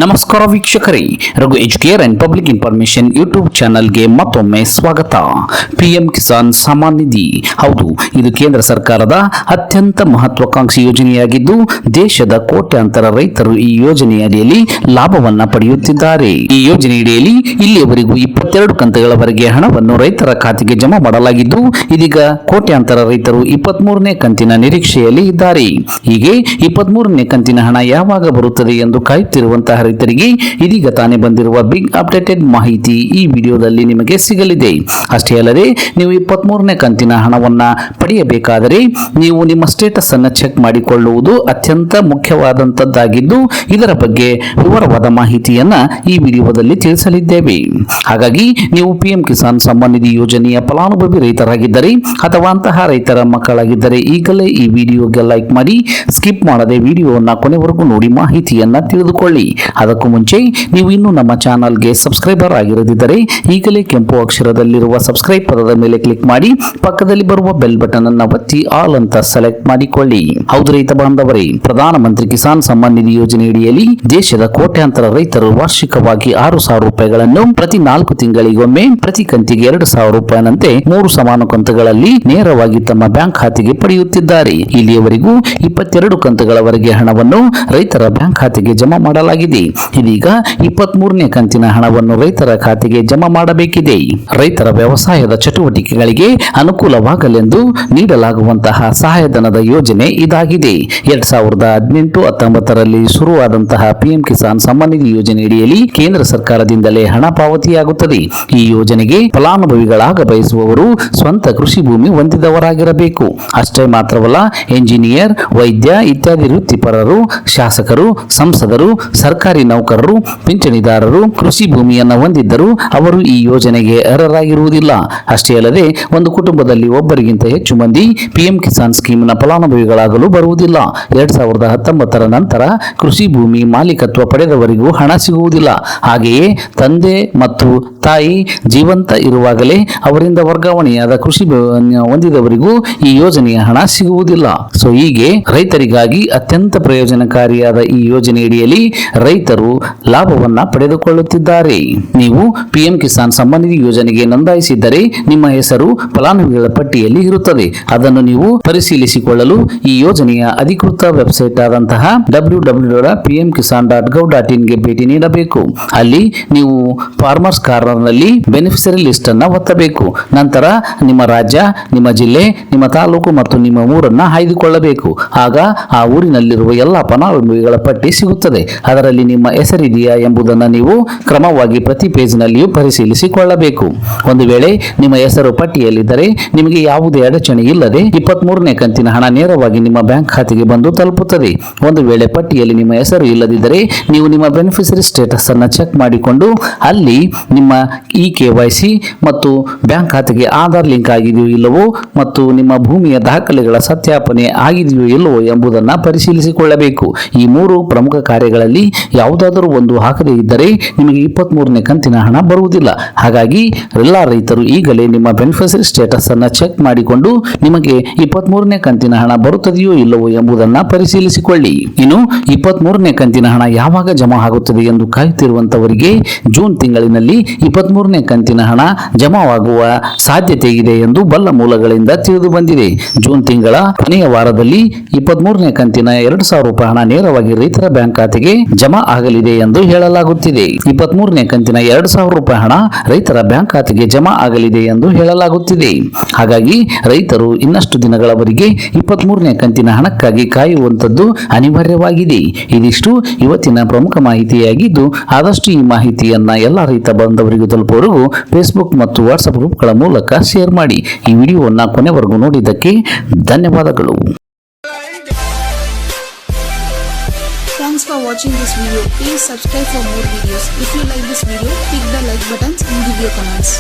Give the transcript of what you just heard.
ನಮಸ್ಕಾರ ವೀಕ್ಷಕರೇ, Raghu Educare and public information YouTube ಚಾನಲ್ಗೆ ಮತ್ತೊಮ್ಮೆ ಸ್ವಾಗತ. ಪಿಎಂ ಕಿಸಾನ್ ಸಮ್ಮಾನ್ ನಿಧಿ, ಹೌದು, ಇದು ಕೇಂದ್ರ ಸರ್ಕಾರದ ಅತ್ಯಂತ ಮಹತ್ವಾಕಾಂಕ್ಷಿ ಯೋಜನೆಯಾಗಿದ್ದು ದೇಶದ ಕೋಟ್ಯಾಂತರ ರೈತರು ಈ ಯೋಜನೆಯಡಿಯಲ್ಲಿ ಲಾಭವನ್ನ ಪಡೆಯುತ್ತಿದ್ದಾರೆ. ಈ ಯೋಜನೆಯಡಿಯಲ್ಲಿ ಇಲ್ಲಿಯವರೆಗೂ 22 ಕಂತುಗಳವರೆಗೆ ಹಣವನ್ನು ರೈತರ ಖಾತೆಗೆ ಜಮಾ ಮಾಡಲಾಗಿದ್ದು ಇದೀಗ ಕೋಟ್ಯಾಂತರ ರೈತರು 23ನೇ ಕಂತಿನ ನಿರೀಕ್ಷೆಯಲ್ಲಿ ಇದ್ದಾರೆ. ಹೀಗೆ 23ನೇ ಕಂತಿನ ಹಣ ಯಾವಾಗ ಬರುತ್ತದೆ ಎಂದು ಕಾಯುತ್ತಿರುವಂತಹ ರೈತರಿಗೆ ಇದೀಗ ತಾನೇ ಬಂದಿರುವ ಬಿಗ್ ಅಪ್ಡೇಟೆಡ್ ಮಾಹಿತಿ ಈ ವಿಡಿಯೋದಲ್ಲಿ ನಿಮಗೆ ಸಿಗಲಿದೆ. ಅಷ್ಟೇ ಅಲ್ಲದೆ ನೀವು 23ನೇ ಕಂತಿನ ಹಣವನ್ನ ಪಡೆಯಬೇಕಾದರೆ ನೀವು ನಿಮ್ಮ ಸ್ಟೇಟಸ್ ಅನ್ನು ಚೆಕ್ ಮಾಡಿಕೊಳ್ಳುವುದು ಅತ್ಯಂತ ಮುಖ್ಯವಾದಂತದ್ದಾಗಿದ್ದು ಇದರ ಬಗ್ಗೆ ವಿವರವಾದ ಮಾಹಿತಿಯನ್ನ ಈ ವಿಡಿಯೋದಲ್ಲಿ ತಿಳಿಸಲಿದ್ದೇವೆ. ಹಾಗಾಗಿ ನೀವು ಪಿಎಂ ಕಿಸಾನ್ ಸಮ್ಮಾನ್ ನಿಧಿ ಯೋಜನೆಯ ಫಲಾನುಭವಿ ರೈತರಾಗಿದ್ದರೆ ಅಥವಾ ಅಂತಹ ರೈತರ ಮಕ್ಕಳಾಗಿದ್ದರೆ ಈಗಲೇ ಈ ವಿಡಿಯೋಗೆ ಲೈಕ್ ಮಾಡಿ ಸ್ಕಿಪ್ ಮಾಡದೆ ವಿಡಿಯೋವನ್ನು ಕೊನೆವರೆಗೂ ನೋಡಿ ಮಾಹಿತಿಯನ್ನ ತಿಳಿದುಕೊಳ್ಳಿ. ಅದಕ್ಕೂ ಮುಂಚೆ ನೀವು ಇನ್ನೂ ನಮ್ಮ ಚಾನಲ್ಗೆ ಸಬ್ಸ್ಕ್ರೈಬರ್ ಆಗಿರದಿದ್ದರೆ ಈಗಲೇ ಕೆಂಪು ಅಕ್ಷರದಲ್ಲಿರುವ ಸಬ್ಸ್ಕ್ರೈಬ್ ಪದದ ಮೇಲೆ ಕ್ಲಿಕ್ ಮಾಡಿ ಪಕ್ಕದಲ್ಲಿ ಬರುವ ಬೆಲ್ ಬಟನ್ ಅನ್ನು ಒತ್ತಿ ಆಲ್ ಅಂತ ಸೆಲೆಕ್ಟ್ ಮಾಡಿಕೊಳ್ಳಿ. ಹೌದು ರೈತ ಬಾಂಧವರೇ, ಪ್ರಧಾನಮಂತ್ರಿ ಕಿಸಾನ್ ಸಮ್ಮಾನ್ ನಿಧಿ ಯೋಜನೆಯಡಿಯಲ್ಲಿ ದೇಶದ ಕೋಟ್ಯಾಂತರ ರೈತರು ವಾರ್ಷಿಕವಾಗಿ 6,000 ರೂಪಾಯಿಗಳನ್ನು ಪ್ರತಿ 4 ತಿಂಗಳಿಗೊಮ್ಮೆ ಪ್ರತಿ ಕಂತಿಗೆ 2,000 ರೂಪಾಯಿನಂತೆ 3 ಸಮಾನ ಕಂತುಗಳಲ್ಲಿ ನೇರವಾಗಿ ತಮ್ಮ ಬ್ಯಾಂಕ್ ಖಾತೆಗೆ ಪಡೆಯುತ್ತಿದ್ದಾರೆ. ಇಲ್ಲಿಯವರೆಗೂ 22 ಕಂತುಗಳವರೆಗೆ ಹಣವನ್ನು ರೈತರ ಬ್ಯಾಂಕ್ ಖಾತೆಗೆ ಜಮಾ ಮಾಡಲಾಗಿದೆ. ಇದೀಗ 23ನೇ ಕಂತಿನ ಹಣವನ್ನು ರೈತರ ಖಾತೆಗೆ ಜಮಾ ಮಾಡಬೇಕಿದೆ. ರೈತರ ವ್ಯವಸಾಯದ ಚಟುವಟಿಕೆಗಳಿಗೆ ಅನುಕೂಲವಾಗಲೆಂದು ನೀಡಲಾಗುವಂತಹ ಸಹಾಯಧನದ ಯೋಜನೆ ಇದಾಗಿದೆ. 2018-19ರಲ್ಲಿ ಶುರುವಾದಂತಹ ಪಿಎಂ ಕಿಸಾನ್ ಸಮ್ಮಾನ್ ನಿಧಿ ಯೋಜನೆಯಡಿಯಲ್ಲಿ ಕೇಂದ್ರ ಸರ್ಕಾರದಿಂದಲೇ ಹಣ ಪಾವತಿಯಾಗುತ್ತದೆ. ಈ ಯೋಜನೆಗೆ ಫಲಾನುಭವಿಗಳಾಗ ಬಯಸುವವರು ಸ್ವಂತ ಕೃಷಿ ಭೂಮಿ ಹೊಂದಿದವರಾಗಿರಬೇಕು. ಅಷ್ಟೇ ಮಾತ್ರವಲ್ಲ, ಎಂಜಿನಿಯರ್, ವೈದ್ಯ ಇತ್ಯಾದಿ ವೃತ್ತಿಪರರು, ಶಾಸಕರು, ಸಂಸದರು, ಸರ್ಕಾರಿ ನೌಕರರು, ಪಿಂಚಣಿದಾರರು ಕೃಷಿ ಭೂಮಿಯನ್ನು ಹೊಂದಿದ್ದರೂ ಅವರು ಈ ಯೋಜನೆಗೆ ಅರ್ಹರಾಗಿರುವುದಿಲ್ಲ. ಅಷ್ಟೇ ಅಲ್ಲದೆ ಒಂದು ಕುಟುಂಬದಲ್ಲಿ ಒಬ್ಬರಿಗಿಂತ ಹೆಚ್ಚು ಮಂದಿ ಪಿಎಂ ಕಿಸಾನ್ ಸ್ಕೀಮ್ನ ಫಲಾನುಭವಿಗಳಾಗಲು ಬರುವುದಿಲ್ಲ. 2019ರ ನಂತರ ಕೃಷಿ ಭೂಮಿ ಮಾಲೀಕತ್ವ ಪಡೆದವರಿಗೂ ಹಣ ಸಿಗುವುದಿಲ್ಲ. ಹಾಗೆಯೇ ತಂದೆ ಮತ್ತು ತಾಯಿ ಜೀವಂತ ಇರುವಾಗಲೇ ಅವರಿಂದ ವರ್ಗಾವಣೆಯಾದ ಕೃಷಿ ಹೊಂದಿದವರಿಗೂ ಈ ಯೋಜನೆಯ ಹಣ ಸಿಗುವುದಿಲ್ಲ. ಸೊ ಹೀಗೆ ರೈತರಿಗಾಗಿ ಅತ್ಯಂತ ಪ್ರಯೋಜನಕಾರಿಯಾದ ಈ ಯೋಜನೆಯಡಿಯಲ್ಲಿ ರೈತರು ಲಾಭವನ್ನ ಪಡೆದುಕೊಳ್ಳುತ್ತಿದ್ದಾರೆ. ನೀವು ಪಿಎಂ ಕಿಸಾನ್ ಸಮ್ಮಾನ್ ನಿಧಿ ಯೋಜನೆಗೆ ನೋಂದಾಯಿಸಿದ್ದರೆ ನಿಮ್ಮ ಹೆಸರು ಫಲಾನುಭವಿಗಳ ಪಟ್ಟಿಯಲ್ಲಿ ಇರುತ್ತದೆ. ಅದನ್ನು ನೀವು ಪರಿಶೀಲಿಸಿಕೊಳ್ಳಲು ಈ ಯೋಜನೆಯ ಅಧಿಕೃತ ವೆಬ್ಸೈಟ್ ಆದಂತಹ www.pmkisan.gov.in ಗೆ ಭೇಟಿ ನೀಡಬೇಕು. ಅಲ್ಲಿ ನೀವು ಫಾರ್ಮರ್ಸ್ ಕಾರ್ನರ್ನಲ್ಲಿ ಬೆನಿಫಿಷರಿ ಲಿಸ್ಟ್ ಅನ್ನು ಒತ್ತಬೇಕು. ನಂತರ ನಿಮ್ಮ ರಾಜ್ಯ, ನಿಮ್ಮ ಜಿಲ್ಲೆ, ನಿಮ್ಮ ತಾಲೂಕು ಮತ್ತು ನಿಮ್ಮ ಊರನ್ನ ಆಯ್ದುಕೊಳ್ಳಬೇಕು. ಆಗ ಆ ಊರಿನಲ್ಲಿರುವ ಎಲ್ಲ ಫಲಾನುಭವಿಗಳ ಪಟ್ಟಿ ಸಿಗುತ್ತದೆ. ಅದರಲ್ಲಿ ನಿಮ್ಮ ಹೆಸರಿದೆಯಾ ಎಂಬುದನ್ನು ನೀವು ಕ್ರಮವಾಗಿ ಪ್ರತಿ ಪೇಜ್ನಲ್ಲಿಯೂ ಪರಿಶೀಲಿಸಿಕೊಳ್ಳಬೇಕು. ಒಂದು ವೇಳೆ ನಿಮ್ಮ ಹೆಸರು ಪಟ್ಟಿಯಲ್ಲಿದ್ದರೆ ನಿಮಗೆ ಯಾವುದೇ ಅಡಚಣೆ ಇಲ್ಲದೆ 23ನೇ ಕಂತಿನ ಹಣ ನೇರವಾಗಿ ನಿಮ್ಮ ಬ್ಯಾಂಕ್ ಖಾತೆಗೆ ಬಂದು ತಲುಪುತ್ತದೆ. ಒಂದು ವೇಳೆ ಪಟ್ಟಿಯಲ್ಲಿ ನಿಮ್ಮ ಹೆಸರು ಇಲ್ಲದಿದ್ದರೆ ನೀವು ನಿಮ್ಮ ಬೆನಿಫಿಷರಿ ಸ್ಟೇಟಸ್ ಅನ್ನು ಚೆಕ್ ಮಾಡಿಕೊಂಡು ಅಲ್ಲಿ ನಿಮ್ಮ KYC ಮತ್ತು ಬ್ಯಾಂಕ್ ಖಾತೆಗೆ ಆಧಾರ್ ಲಿಂಕ್ ಆಗಿದೆಯೋ ಇಲ್ಲವೋ ಮತ್ತು ನಿಮ್ಮ ಭೂಮಿಯ ದಾಖಲೆಗಳ ಸತ್ಯಾಪನೆ ಆಗಿದೆಯೋ ಇಲ್ಲವೋ ಎಂಬುದನ್ನು ಪರಿಶೀಲಿಸಿಕೊಳ್ಳಬೇಕು. ಈ 3 ಪ್ರಮುಖ ಕಾರ್ಯಗಳಲ್ಲಿ ಯಾವುದಾದರೂ ಒಂದು ಹಾಕದೇ ಇದ್ದರೆ ನಿಮಗೆ 23ನೇ ಕಂತಿನ ಹಣ ಬರುವುದಿಲ್ಲ. ಹಾಗಾಗಿ ಎಲ್ಲ ರೈತರು ಈಗಲೇ ನಿಮ್ಮ ಬೆನಿಫಿಷರಿ ಸ್ಟೇಟಸ್ ಅನ್ನು ಚೆಕ್ ಮಾಡಿಕೊಂಡು ನಿಮಗೆ 23ನೇ ಕಂತಿನ ಹಣ ಬರುತ್ತದೆಯೋ ಇಲ್ಲವೋ ಎಂಬುದನ್ನು ಪರಿಶೀಲಿಸಿಕೊಳ್ಳಿ. ಇನ್ನು 23ನೇ ಕಂತಿನ ಹಣ ಯಾವಾಗ ಜಮಾ ಆಗುತ್ತದೆ ಎಂದು ಕಾಯುತ್ತಿರುವಂತವರಿಗೆ ಜೂನ್ ತಿಂಗಳಿನಲ್ಲಿ 23ನೇ ಕಂತಿನ ಹಣ ಜಮಾವಾಗುವ ಸಾಧ್ಯತೆ ಇದೆ ಎಂದು ಬಲ್ಲ ಮೂಲಗಳಿಂದ ತಿಳಿದು ಬಂದಿದೆ. ಜೂನ್ ತಿಂಗಳ ಕೊನೆಯ ವಾರದಲ್ಲಿ 23ನೇ ಕಂತಿನ 2,000 ರೂಪಾಯಿ ಹಣ ನೇರವಾಗಿ ರೈತರ ಬ್ಯಾಂಕ್ ಖಾತೆಗೆ ಜಮಾ ಆಗಲಿದೆ ಎಂದು ಹೇಳಲಾಗುತ್ತಿದೆ. 23ನೇ ಕಂತಿನ 2,000 ರೂಪಾಯಿ ಹಣ ರೈತರ ಬ್ಯಾಂಕ್ ಖಾತೆಗೆ ಜಮಾ ಆಗಲಿದೆ ಎಂದು ಹೇಳಲಾಗುತ್ತಿದೆ. ಹಾಗಾಗಿ ರೈತರು ಇನ್ನಷ್ಟು ದಿನಗಳವರೆಗೆ 23ನೇ ಕಂತಿನ ಹಣಕ್ಕಾಗಿ ಕಾಯುವಂತದ್ದು ಅನಿವಾರ್ಯವಾಗಿದೆ. ಇದಿಷ್ಟು ಇವತ್ತಿನ ಪ್ರಮುಖ ಮಾಹಿತಿಯಾಗಿದ್ದು ಆದಷ್ಟು ಈ ಮಾಹಿತಿಯನ್ನ ಎಲ್ಲ ರೈತ ಬಾಂಧವರಿಗೂ ತಲುಪುವವರೆಗೂ ಫೇಸ್ಬುಕ್ ಮತ್ತು ವಾಟ್ಸ್ಆಪ್ ಗ್ರೂಪ್ಗಳ ಮೂಲಕ ಶೇರ್ ಮಾಡಿ. ಈ ವಿಡಿಯೋವನ್ನು ಕೊನೆವರೆಗೂ ನೋಡಿದ್ದಕ್ಕೆ ಧನ್ಯವಾದಗಳು. Thanks for watching this video. Please subscribe for more videos. If you like this video, click the like buttons and give your comments.